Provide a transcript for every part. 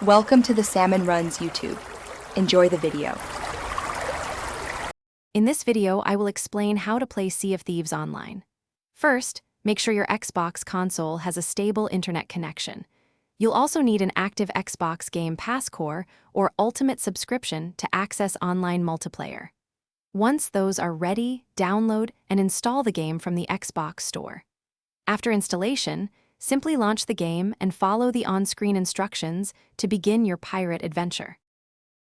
Welcome to the Salmon Runs YouTube. Enjoy the video. In this video, I will explain how to play Sea of Thieves online. First, make sure your Xbox console has a stable internet connection. You'll also need an active Xbox Game Pass core or Ultimate subscription to access online multiplayer. Once those are ready, download and install the game from the Xbox Store. After installation, simply launch the game and follow the on-screen instructions to begin your pirate adventure.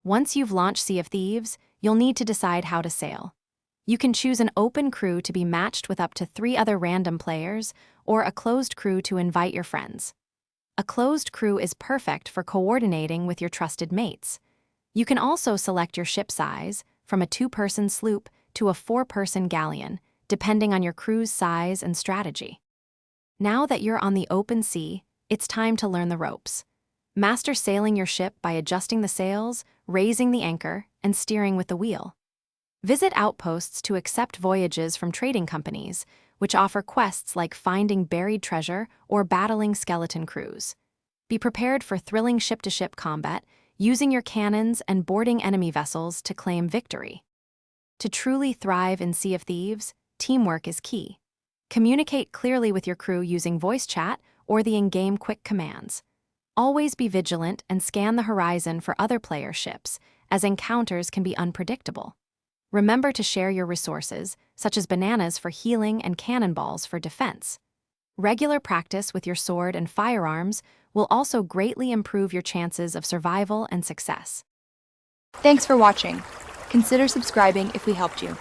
Once you've launched Sea of Thieves, you'll need to decide how to sail. You can choose an open crew to be matched with up to 3 other random players, or a closed crew to invite your friends. A closed crew is perfect for coordinating with your trusted mates. You can also select your ship size, from a 2-person sloop to a 4-person galleon, depending on your crew's size and strategy. Now that you're on the open sea, it's time to learn the ropes. Master sailing your ship by adjusting the sails, raising the anchor, and steering with the wheel. Visit outposts to accept voyages from trading companies, which offer quests like finding buried treasure or battling skeleton crews. Be prepared for thrilling ship-to-ship combat, using your cannons and boarding enemy vessels to claim victory. To truly thrive in Sea of Thieves, teamwork is key. Communicate clearly with your crew using voice chat or the in-game quick commands. Always be vigilant and scan the horizon for other player ships, as encounters can be unpredictable. Remember to share your resources, such as bananas for healing and cannonballs for defense. Regular practice with your sword and firearms will also greatly improve your chances of survival and success. Thanks for watching. Consider subscribing if we helped you.